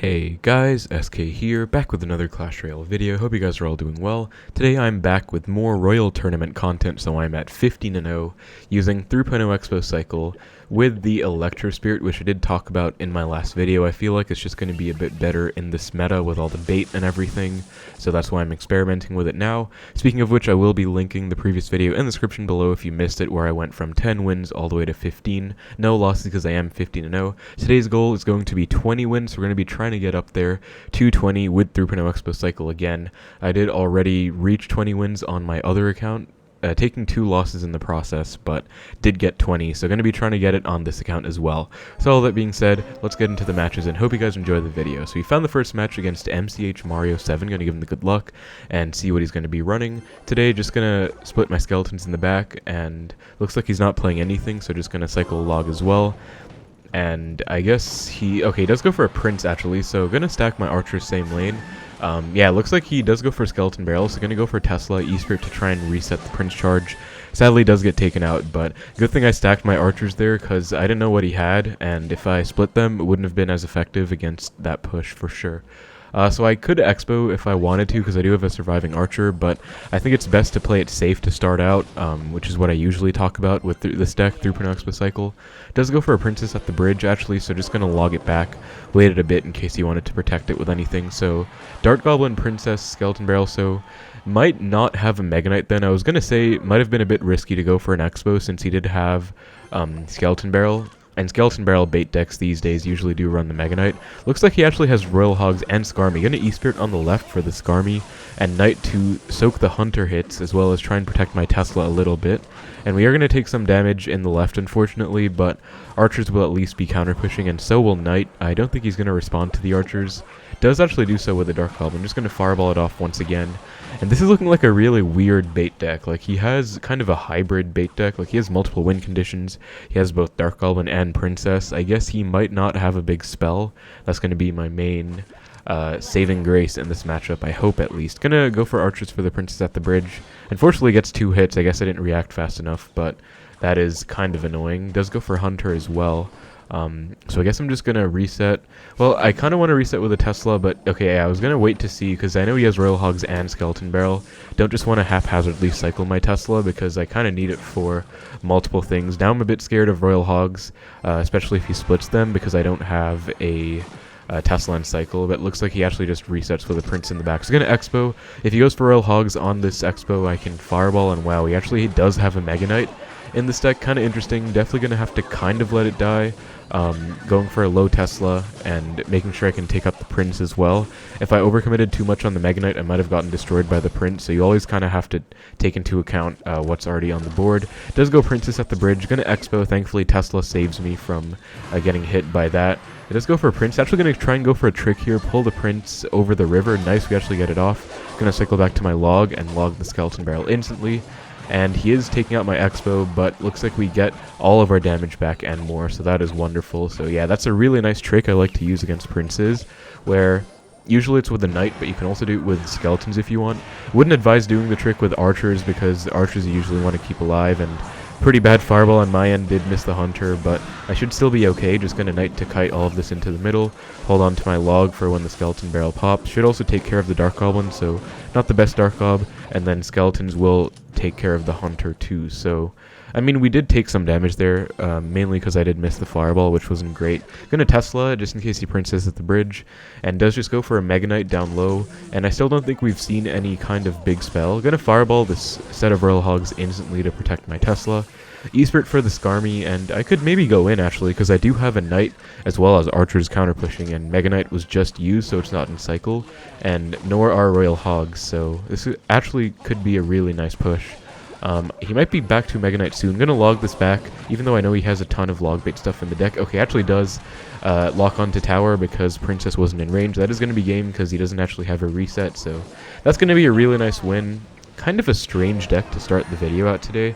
Hey guys, SK here, back with another Clash Royale video. Hope you guys are all doing well. Today I'm back with more Royal Tournament content, so I'm at 15-0 using 3.0 Xbow cycle with the Elixir Spirit, which I did talk about in my last video. I feel like it's just going to be a bit better in this meta with all the bait and everything, so that's why I'm experimenting with it now. Speaking of which, I will be linking the previous video in the description below if you missed it, where I went from 10 wins all the way to 15. No losses because I am 15-0. Today's goal is going to be 20 wins, so we're going to be trying to get up there to 20 with 3.0 Xbow cycle again. I did already reach 20 wins on my other account, taking 2 losses in the process, but did get 20, so going to be trying to get it on this account as well. So all that being said, let's get into the matches and hope you guys enjoy the video. So we found the first match against MCH Mario 7, going to give him the good luck and see what he's going to be running. Today, just going to split my skeletons in the back, and looks like he's not playing anything, so just going to cycle a log as well. And I guess he does go for a prince actually, so gonna stack my archers same lane. Yeah, it looks like he does go for skeleton barrel, so gonna go for Tesla E-Spirit to try and reset the prince charge. Sadly does get taken out, but good thing I stacked my archers there because I didn't know what he had, and if I split them, it wouldn't have been as effective against that push for sure. So I could Expo if I wanted to because I do have a surviving archer, but I think it's best to play it safe to start out, which is what I usually talk about with this deck, 3.0 Xbow cycle. Does go for a princess at the bridge actually, so just going to log it back, waited a bit in case he wanted to protect it with anything. So Dart Goblin, Princess, Skeleton Barrel, so might not have a Mega Knight then. I was going to say might have been a bit risky to go for an Expo since he did have Skeleton Barrel. And Skeleton Barrel bait decks these days usually do run the Mega Knight. Looks like he actually has Royal Hogs and Skarmy. Gonna E-Spirit on the left for the Skarmy, and Knight to soak the Hunter hits, as well as try and protect my Tesla a little bit. And we are gonna take some damage in the left, unfortunately, but archers will at least be counter-pushing, and so will Knight. I don't think he's gonna respond to the archers. Does actually do so with the Dark Goblin. Just gonna fireball it off once again. And this is looking like a really weird bait deck. Like, he has kind of a hybrid bait deck. Like, he has multiple win conditions. He has both Dark Goblin and Princess. I guess he might not have a big spell. That's going to be my main saving grace in this matchup, I hope at least. Gonna go for archers for the Princess at the bridge. Unfortunately, gets 2 hits. I guess I didn't react fast enough, but that is kind of annoying. Does go for Hunter as well. So I guess I'm just going to reset. Well, I kind of want to reset with a Tesla, but okay, I was going to wait to see, because I know he has Royal Hogs and Skeleton Barrel. Don't just want to haphazardly cycle my Tesla, because I kind of need it for multiple things. Now I'm a bit scared of Royal Hogs, especially if he splits them, because I don't have a Tesla and cycle, but it looks like he actually just resets with a Prince in the back. So going to Expo. If he goes for Royal Hogs on this Expo, I can Fireball, and wow, he actually does have a Mega Knight in this deck. Kind of interesting. Definitely going to have to kind of let it die. Going for a low Tesla and making sure I can take up the Prince as well. If I overcommitted too much on the Mega Knight, I might have gotten destroyed by the Prince, so you always kind of have to take into account what's already on the board. Does go Princess at the bridge. Gonna Expo. Thankfully, Tesla saves me from getting hit by that. It does go for a Prince. Actually gonna try and go for a trick here. Pull the Prince over the river. Nice, we actually get it off. Gonna cycle back to my log and log the Skeleton Barrel instantly. And he is taking out my Expo, but looks like we get all of our damage back and more, so that is wonderful. So yeah, that's a really nice trick I like to use against princes, where usually it's with a knight, but you can also do it with skeletons if you want. Wouldn't advise doing the trick with archers, because archers you usually want to keep alive, and pretty bad fireball on my end, did miss the hunter, but I should still be okay. Just gonna knight to kite all of this into the middle, hold on to my log for when the skeleton barrel pops. Should also take care of the Dark Goblin, so not the best Dark Gob, and then skeletons will take care of the hunter too. So I mean, we did take some damage there, mainly because I did miss the fireball, which wasn't great. Gonna Tesla, just in case he Princess at the bridge, and does just go for a Mega Knight down low, and I still don't think we've seen any kind of big spell. Gonna Fireball this set of Royal Hogs instantly to protect my Tesla. E-Spirit for the Skarmy, and I could maybe go in actually, because I do have a Knight as well as archers counter pushing, and Mega Knight was just used, so it's not in cycle, and nor are Royal Hogs, so this actually could be a really nice push. He might be back to Mega Knight soon. I'm gonna log this back, even though I know he has a ton of log bait stuff in the deck. Okay, actually does lock onto tower because Princess wasn't in range. That is gonna be game because he doesn't actually have a reset, so that's gonna be a really nice win. Kind of a strange deck to start the video out today.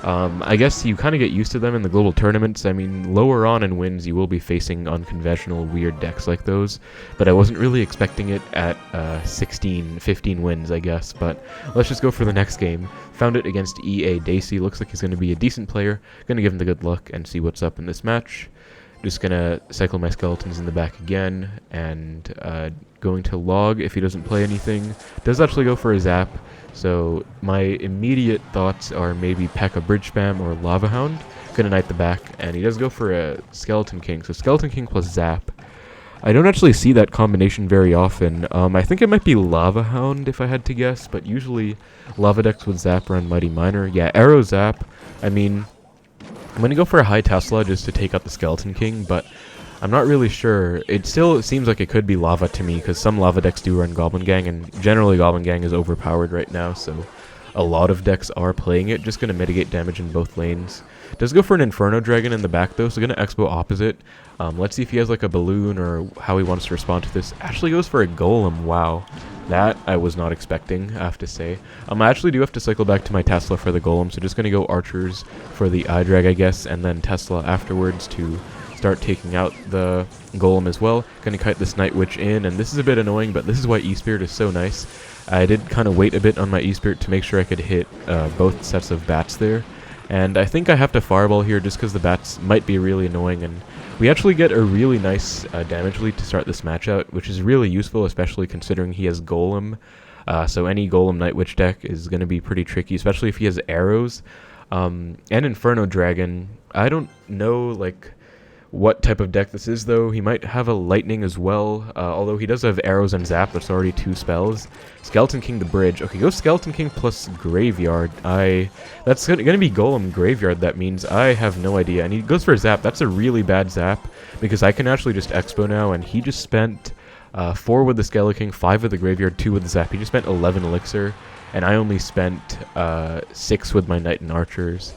I guess you kind of get used to them in the global tournaments. I mean, lower on in wins, you will be facing unconventional, weird decks like those, but I wasn't really expecting it at 16, 15 wins, I guess. But let's just go for the next game. Found it against E.A. Dacey. Looks like he's going to be a decent player. Going to give him the good luck and see what's up in this match. Just gonna cycle my skeletons in the back again, and going to log if he doesn't play anything. Does actually go for a zap, so my immediate thoughts are maybe P.E.K.K.A bridge spam or Lava Hound. Gonna knight the back, and he does go for a Skeleton King, so Skeleton King plus zap. I don't actually see that combination very often. I think it might be Lava Hound if I had to guess, but usually Lava decks with zap run Mighty Miner. Yeah, Arrow Zap. I mean, I'm going to go for a high Tesla just to take out the Skeleton King, but I'm not really sure. It still seems like it could be Lava to me, because some Lava decks do run Goblin Gang, and generally Goblin Gang is overpowered right now, so a lot of decks are playing it. Just going to mitigate damage in both lanes. Does go for an Inferno Dragon in the back, though, so going to Xbow opposite. Let's see if he has like a balloon or how he wants to respond to this. Actually goes for a Golem. Wow. That I was not expecting, I have to say. I actually do have to cycle back to my Tesla for the Golem, so just going to go Archers for the Eye Drag, I guess, and then Tesla afterwards to start taking out the Golem as well. Going to kite this Night Witch in, and this is a bit annoying, but this is why E-Spirit is so nice. I did kind of wait a bit on my E-Spirit to make sure I could hit both sets of bats there. And I think I have to Fireball here just because the bats might be really annoying, and we actually get a really nice damage lead to start this match out, which is really useful, especially considering he has Golem. So any Golem Night Witch deck is going to be pretty tricky, especially if he has arrows. And Inferno Dragon, I don't know like what type of deck this is, though. He might have a Lightning as well, although he does have arrows and zap. That's already 2 spells. Skeleton King the bridge. Okay, go Skeleton King plus Graveyard. That's gonna be Golem Graveyard, that means. I have no idea. And he goes for a zap. That's a really bad zap, because I can actually just Expo now, and he just spent 4 with the Skeleton King, 5 with the Graveyard, 2 with the zap. He just spent 11 Elixir, and I only spent 6 with my Knight and Archers.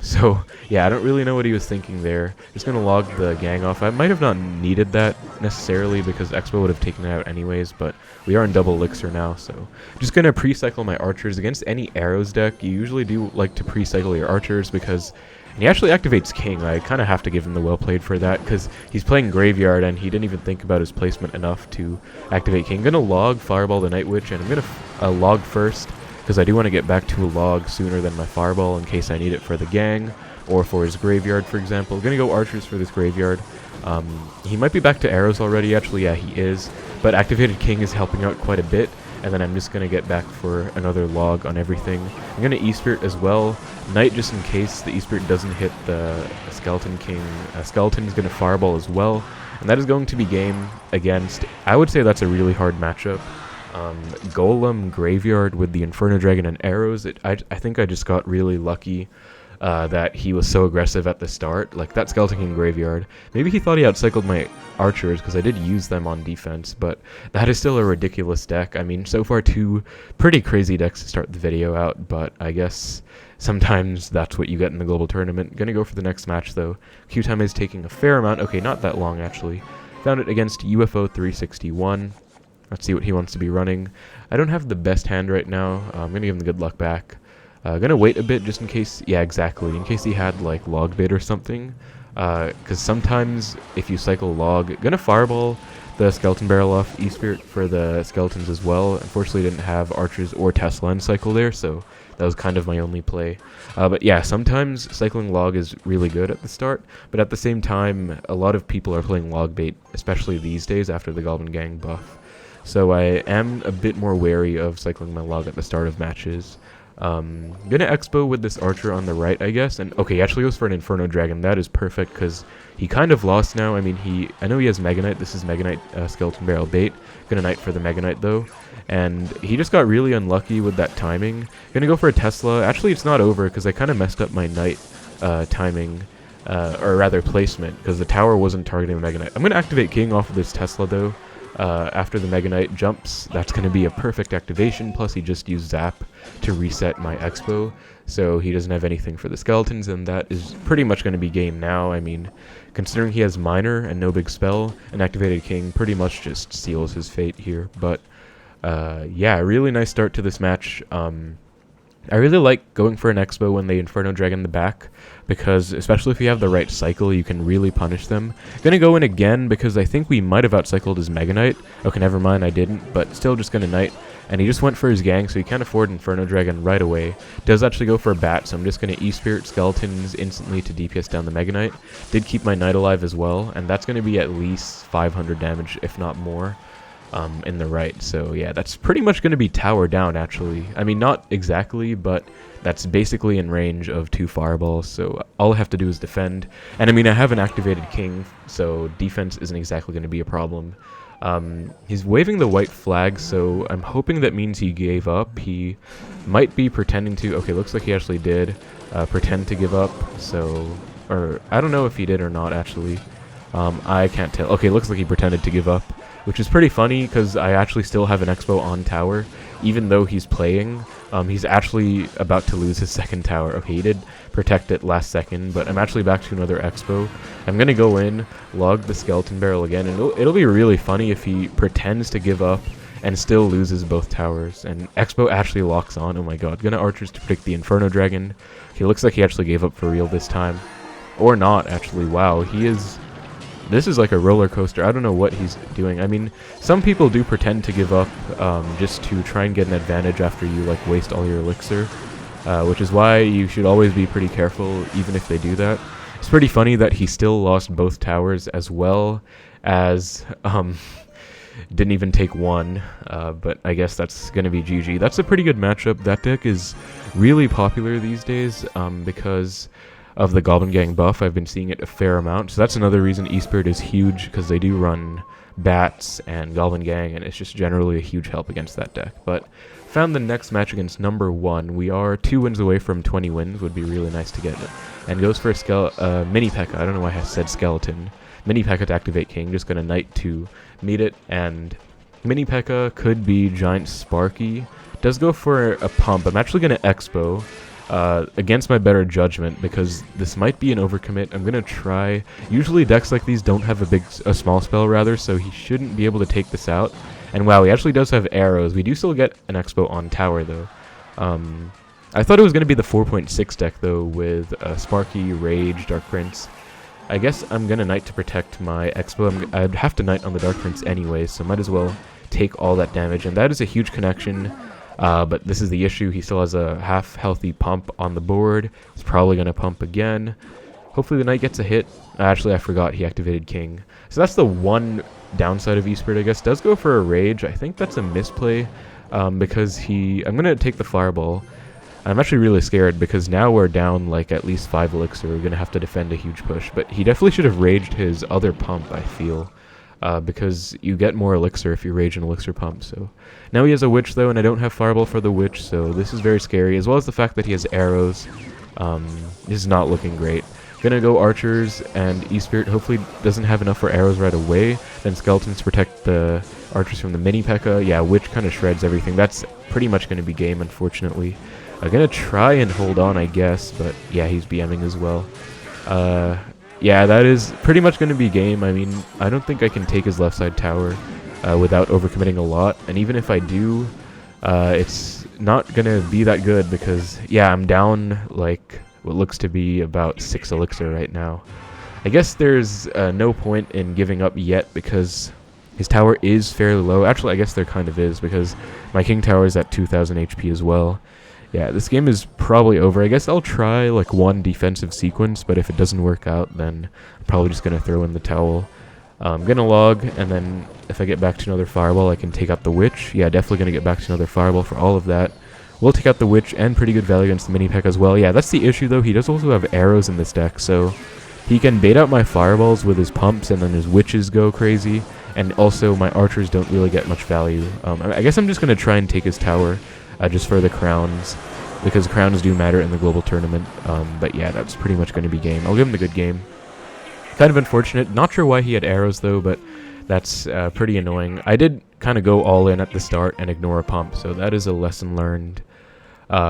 So, yeah, I don't really know what he was thinking there. Just gonna log the gang off. I might have not needed that necessarily because Expo would have taken it out anyways, but we are in double Elixir now, so just gonna pre-cycle my Archers. Against any Arrows deck, you usually do like to pre-cycle your Archers because he actually activates King. I kind of have to give him the well played for that because he's playing Graveyard and he didn't even think about his placement enough to activate King. I'm gonna log Fireball the Night Witch, and I'm gonna log first, because I do want to get back to a log sooner than my Fireball in case I need it for the gang or for his Graveyard, for example. I'm going to go Archers for this Graveyard. He might be back to arrows already, actually. Yeah, he is. But activated King is helping out quite a bit. And then I'm just going to get back for another log on everything. I'm going to E-Spirit as well. Knight, just in case the E-Spirit doesn't hit the Skeleton King. Skeleton is going to Fireball as well. And that is going to be game against... I would say that's a really hard matchup. Golem Graveyard with the Inferno Dragon and arrows. I think I just got really lucky that he was so aggressive at the start. Like that Skeleton King Graveyard. Maybe he thought he outcycled my Archers because I did use them on defense, but that is still a ridiculous deck. I mean, so far 2 pretty crazy decks to start the video out, but I guess sometimes that's what you get in the global tournament. Gonna go for the next match though. Queue time is taking a fair amount. Okay, not that long actually. Found it against UFO 361. Let's see what he wants to be running. I don't have the best hand right now. I'm going to give him the good luck back. Going to wait a bit just in case... Yeah, exactly. In case he had, like, log bait or something. Because sometimes if you cycle log... Going to Fireball the Skeleton Barrel off E-Spirit for the Skeletons as well. Unfortunately, didn't have Archers or Tesla in cycle there, so that was kind of my only play. But yeah, sometimes cycling log is really good at the start, but at the same time, a lot of people are playing log bait, especially these days after the Goblin Gang buff. So I am a bit more wary of cycling my log at the start of matches. Gonna Expo with this Archer on the right, I guess. And okay, he actually goes for an Inferno Dragon. That is perfect because he kind of lost now. I mean, I know he has Mega Knight. This is Mega Knight Skeleton Barrel bait. Gonna Knight for the Mega Knight though. And he just got really unlucky with that timing. Gonna go for a Tesla. Actually, it's not over because I kind of messed up my Knight timing. Or rather placement, because the tower wasn't targeting the Mega Knight. I'm gonna activate King off of this Tesla though. After the Mega Knight jumps, that's going to be a perfect activation, plus he just used Zap to reset my Expo, so he doesn't have anything for the Skeletons, and that is pretty much going to be game now. I mean, considering he has Minor and no big spell, an activated King pretty much just seals his fate here, but yeah, really nice start to this match. I really like going for an Xbow when they Inferno Dragon the back, because especially if you have the right cycle, you can really punish them. Gonna go in again because I think we might have outcycled his Mega Knight. Okay, never mind, I didn't, but still just gonna Knight. And he just went for his gang, so he can't afford Inferno Dragon right away. Does actually go for a Bat, so I'm just gonna E-Spirit Skeletons instantly to DPS down the Mega Knight. Did keep my Knight alive as well, and that's gonna be at least 500 damage, if not more. In the right, so yeah, that's pretty much going to be tower down, actually. I mean, not exactly, but that's basically in range of 2 fireballs, so all I have to do is defend. And I mean, I have an activated king, so defense isn't exactly going to be a problem. He's waving the white flag, so I'm hoping that means he gave up. He might be pretending to... Okay, looks like he actually did pretend to give up, so... Or, I don't know if he did or not, actually. I can't tell. Okay, looks like he pretended to give up, which is pretty funny because I actually still have an Xbow on tower. Even though he's playing, he's actually about to lose his second tower. Okay, he did protect it last second, but I'm actually back to another Xbow. I'm going to go in, log the skeleton barrel again, and it'll be really funny if he pretends to give up and still loses both towers. And Xbow actually locks on. Oh my god. Gonna archers to predict the Inferno Dragon. He looks like he actually gave up for real this time. Or not, actually. Wow, he is... This is like a roller coaster. I don't know what he's doing. I mean, some people do pretend to give up just to try and get an advantage after you like waste all your elixir, which is why you should always be pretty careful even if they do that. It's pretty funny that he still lost both towers as well as didn't even take one, but I guess that's going to be GG. That's a pretty good matchup. That deck is really popular these days because of the Goblin Gang buff. I've been seeing it a fair amount, so that's another reason E-Spirit is huge, because they do run Bats and Goblin Gang, and it's just generally a huge help against that deck. But found the next match against number 1. We are 2 wins away from 20 wins, would be really nice to get it. And goes for a mini P.E.K.K.A. I don't know why I said skeleton. Mini P.E.K.K.A. to activate King, just gonna Knight to meet it, and mini P.E.K.K.A. could be Giant Sparky. Does go for a pump. I'm actually gonna Xbow. Against my better judgment, because this might be an overcommit. I'm gonna try. Usually decks like these don't have a small spell, rather, so he shouldn't be able to take this out. And wow, he actually does have arrows. We do still get an Xbow on tower, though. I thought it was gonna be the 4.6 deck, though, with Sparky, Rage, Dark Prince. I guess I'm gonna Knight to protect my Xbow. I'd have to Knight on the Dark Prince anyway, so might as well take all that damage. And that is a huge connection. But this is the issue. He still has a half-healthy pump on the board. He's probably going to pump again. Hopefully the Knight gets a hit. Actually, I forgot he activated King. So that's the one downside of E-Spirit, I guess. Does go for a Rage. I think that's a misplay because I'm going to take the Fireball. I'm actually really scared because now we're down like at least 5 elixir. We're going to have to defend a huge push. But he definitely should have raged his other pump, I feel. Because you get more elixir if you rage an elixir pump. So now he has a witch, though, and I don't have fireball for the witch, so this is very scary, as well as the fact that he has arrows. This is not looking great. Gonna go archers, and E-Spirit hopefully doesn't have enough for arrows right away. Then skeletons protect the archers from the mini P.E.K.K.A. Yeah, witch kind of shreds everything. That's pretty much going to be game, unfortunately. I'm gonna try and hold on, I guess, but yeah, he's BMing as well. Yeah, that is pretty much going to be game. I mean, I don't think I can take his left side tower without overcommitting a lot. And even if I do, it's not going to be that good because, yeah, I'm down like what looks to be about 6 elixir right now. I guess there's no point in giving up yet because his tower is fairly low. Actually, I guess there kind of is because my king tower is at 2000 HP as well. Yeah, this game is probably over. I guess I'll try like one defensive sequence, but if it doesn't work out, then I'm probably just going to throw in the towel. I'm going to log, and then if I get back to another fireball, I can take out the witch. Yeah, definitely going to get back to another fireball for all of that. We'll take out the witch, and pretty good value against the mini P.E.K.K.A. as well. Yeah, that's the issue, though. He does also have arrows in this deck, so he can bait out my fireballs with his pumps, and then his witches go crazy. And also, my archers don't really get much value. I guess I'm just going to try and take his tower. Just for the crowns, because crowns do matter in the global tournament. But yeah, that's pretty much going to be game. I'll give him the good game. Kind of unfortunate. Not sure why he had arrows, though, but that's pretty annoying. I did kind of go all in at the start and ignore a pump, so that is a lesson learned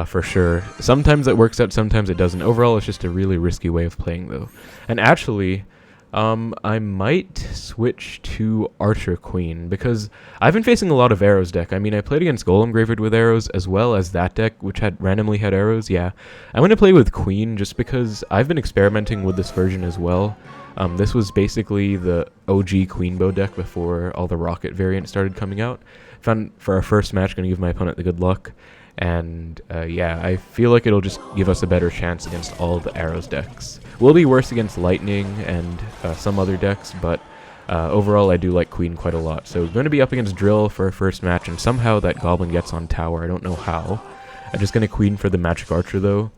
for sure. Sometimes it works out, sometimes it doesn't. Overall, it's just a really risky way of playing, though. And actually, I might switch to Archer Queen, because I've been facing a lot of arrows deck. I mean, I played against Golem Graveyard with arrows, as well as that deck, which had randomly had arrows, yeah. I'm going to play with Queen, just because I've been experimenting with this version as well. This was basically the OG Queen Bow deck before all the Rocket variants started coming out. Found for our first match, going to give my opponent the good luck. And yeah, I feel like it'll just give us a better chance against all the arrows decks. Will be worse against lightning and some other decks, but overall I do like Queen quite a lot. So going to be up against Drill for our first match, and somehow that Goblin gets on tower. I don't know how. I'm just going to Queen for the Magic Archer though.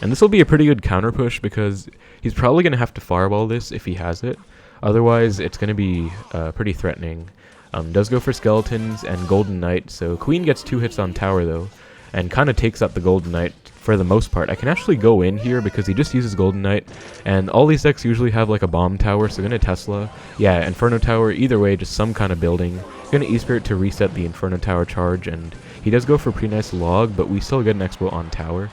And this will be a pretty good counter push, because he's probably going to have to fireball this if he has it. Otherwise it's going to be pretty threatening. Does go for Skeletons and Golden Knight, so Queen gets 2 hits on tower though, and kind of takes up the Golden Knight for the most part. I can actually go in here because he just uses Golden Knight, and all these decks usually have like a bomb tower, so gonna Tesla. Yeah, Inferno tower, either way, just some kind of building. Gonna E-Spirit to reset the Inferno tower charge, and he does go for a pretty nice log, but we still get an Xbow on tower.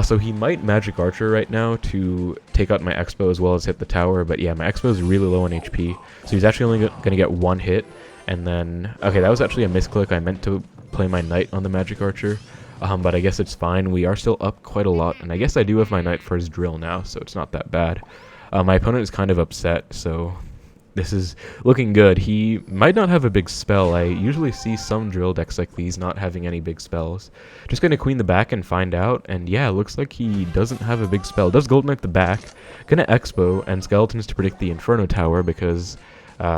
So he might Magic Archer right now to take out my Xbow as well as hit the tower, but yeah, my Xbow is really low on HP, so he's actually only gonna get 1 hit, and then... Okay, that was actually a misclick. I meant to play my Knight on the Magic Archer, but I guess it's fine. We are still up quite a lot, and I guess I do have my Knight for his Drill now, so it's not that bad. My opponent is kind of upset, so this is looking good. He might not have a big spell. I usually see some Drill decks like these not having any big spells. Just gonna Queen the back and find out, and yeah, looks like he doesn't have a big spell. Does Golden Knight the back, gonna Expo and Skeletons to predict the Inferno tower, because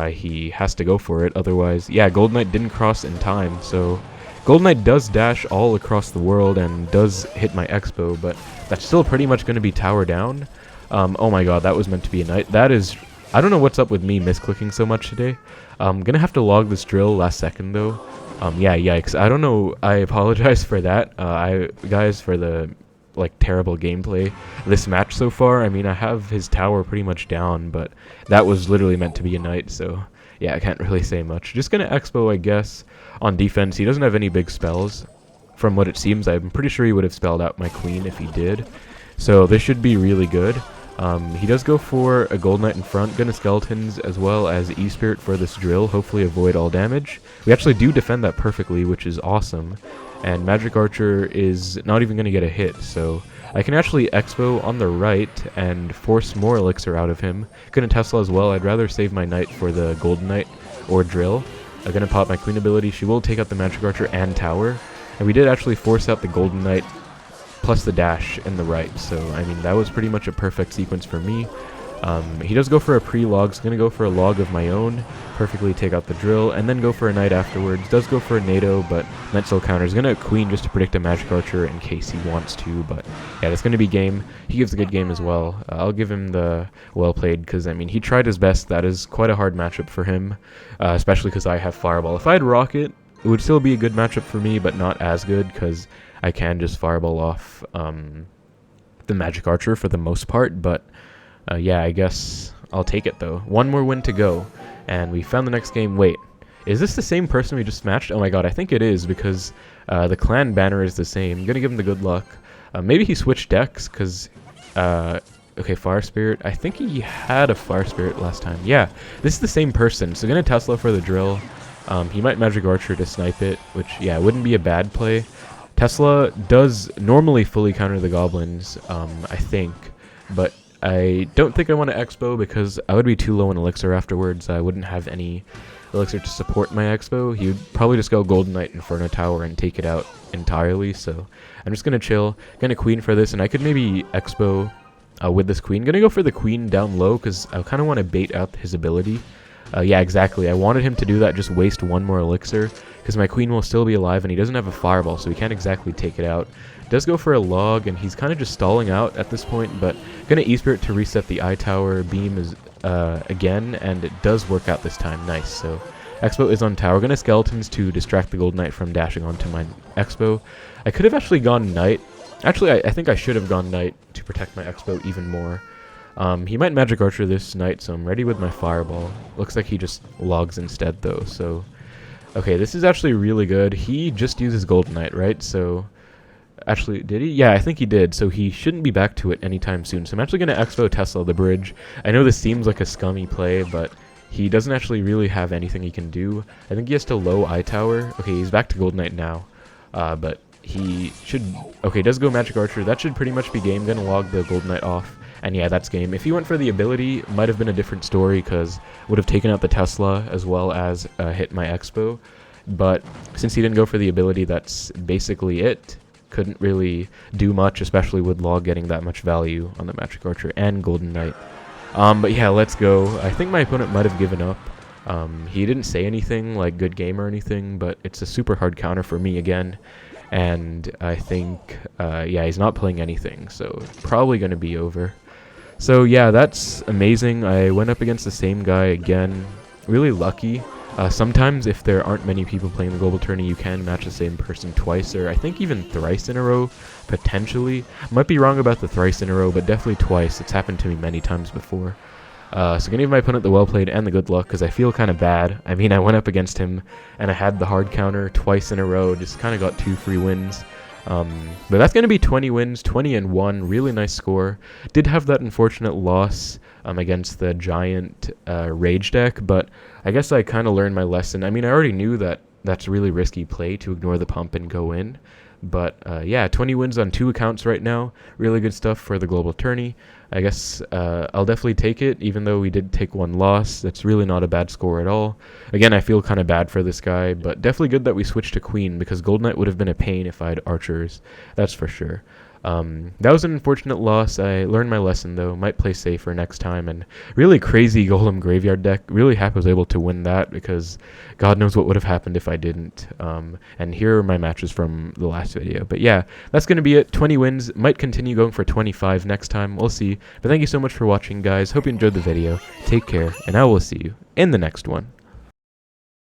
he has to go for it. Otherwise, yeah, Golden Knight didn't cross in time, so Golden Knight does dash all across the world and does hit my Expo, but that's still pretty much going to be tower down. Oh my god, that was meant to be a Knight. That is... I don't know what's up with me misclicking so much today. I'm going to have to log this Drill last second, though. Yeah, yikes. I don't know. I apologize for that. Guys, for the like terrible gameplay this match so far. I mean, I have his tower pretty much down, but that was literally meant to be a Knight, so yeah, I can't really say much. Just gonna Expo, I guess, on defense. He doesn't have any big spells. From what it seems, I'm pretty sure he would have spelled out my Queen if he did. So this should be really good. He does go for a Gold Knight in front, gonna Skeletons as well as E-Spirit for this Drill, hopefully avoid all damage. We actually do defend that perfectly, which is awesome. And Magic Archer is not even gonna get a hit, so I can actually Expo on the right and force more Elixir out of him. Gonna Tesla as well. I'd rather save my Knight for the Golden Knight or Drill. I'm gonna pop my Queen ability. She will take out the Magic Archer and tower. And we did actually force out the Golden Knight plus the dash in the right, so I mean that was pretty much a perfect sequence for me. He does go for a pre-log, so I'm going to go for a log of my own, perfectly take out the Drill, and then go for a Knight afterwards. Does go for a NATO, but Knight still counters. Going to Queen just to predict a Magic Archer in case he wants to, but yeah, that's going to be game. He gives a good game as well. I'll give him the well played, because I mean he tried his best. That is quite a hard matchup for him, especially because I have Fireball. If I had Rocket, it would still be a good matchup for me, but not as good, because I can just Fireball off the Magic Archer for the most part, but yeah, I guess I'll take it though. One more win to go, and we found the next game. Wait, is this the same person we just matched? Oh my god, I think it is, because the clan banner is the same. I'm gonna give him the good luck. Maybe he switched decks, because okay, Fire Spirit. I think he had a Fire Spirit last time. Yeah, this is the same person, so gonna Tesla for the Drill. He might Magic Archer to snipe it, which, yeah, wouldn't be a bad play. Tesla does normally fully counter the Goblins, I think, but I don't think I want to Expo because I would be too low in Elixir afterwards. I wouldn't have any Elixir to support my Expo. He would probably just go Golden Knight Inferno Tower and take it out entirely, so I'm just going to chill. Going to Queen for this, and I could maybe Expo with this Queen. Going to go for the Queen down low because I kind of want to bait out his ability. Yeah, exactly. I wanted him to do that, just waste one more Elixir, because my Queen will still be alive, and he doesn't have a Fireball, so he can't exactly take it out. Does go for a log, and he's kind of just stalling out at this point, but gonna E-Spirit to reset the Eye Tower beam is again, and it does work out this time. Nice. So Expo is on tower. Gonna Skeletons to distract the Golden Knight from dashing onto my Expo. I could have actually gone Knight. Actually, I think I should have gone Knight to protect my Expo even more. He might Magic Archer this Knight, so I'm ready with my Fireball. Looks like he just logs instead, though, so... Okay, this is actually really good. He just uses Golden Knight, right? So... Actually, did he? Yeah, I think he did. So he shouldn't be back to it anytime soon. So I'm actually going to Expo Tesla the bridge. I know this seems like a scummy play, but he doesn't actually really have anything he can do. I think he has to low eye tower. Okay, he's back to Gold Knight now. But he should... Okay, does go Magic Archer. That should pretty much be game. Gonna log the Gold Knight off. And yeah, that's game. If he went for the ability, might have been a different story, because would have taken out the Tesla as well as hit my Expo. But since he didn't go for the ability, that's basically it. Couldn't really do much, especially with Log getting that much value on the Magic Archer and Golden Knight. But yeah, let's go. I think my opponent might have given up. He didn't say anything like good game or anything, but it's a super hard counter for me again. And I think, yeah, he's not playing anything, so probably going to be over. So yeah, that's amazing. I went up against the same guy again. Really lucky. Sometimes if there aren't many people playing the global tourney, you can match the same person twice, or I think even thrice in a row, potentially. Might be wrong about the thrice in a row, but definitely twice. It's happened to me many times before. So gonna give my opponent the well played and the good luck, because I feel kind of bad. I mean, I went up against him, and I had the hard counter twice in a row, just kind of got 2 free wins. But that's going to be 20 wins, 20-1, really nice score. Did have that unfortunate loss against the giant rage deck, but I guess I kind of learned my lesson. I mean, I already knew that that's a really risky play to ignore the pump and go in. But yeah, 20 wins on 2 accounts right now. Really good stuff for the global tourney. I guess I'll definitely take it, even though we did take 1 loss. That's really not a bad score at all. Again, I feel kind of bad for this guy, but definitely good that we switched to Queen, because Gold Knight would have been a pain if I had Archers. That's for sure. That was an unfortunate loss. I learned my lesson, though. Might play safer next time. And really crazy Golem Graveyard deck. Really happy I was able to win that, because God knows what would have happened if I didn't. And here are my matches from the last video. But yeah, that's going to be it. 20 wins. Might continue going for 25 next time. We'll see. But thank you so much for watching, guys. Hope you enjoyed the video. Take care, and I will see you in the next one.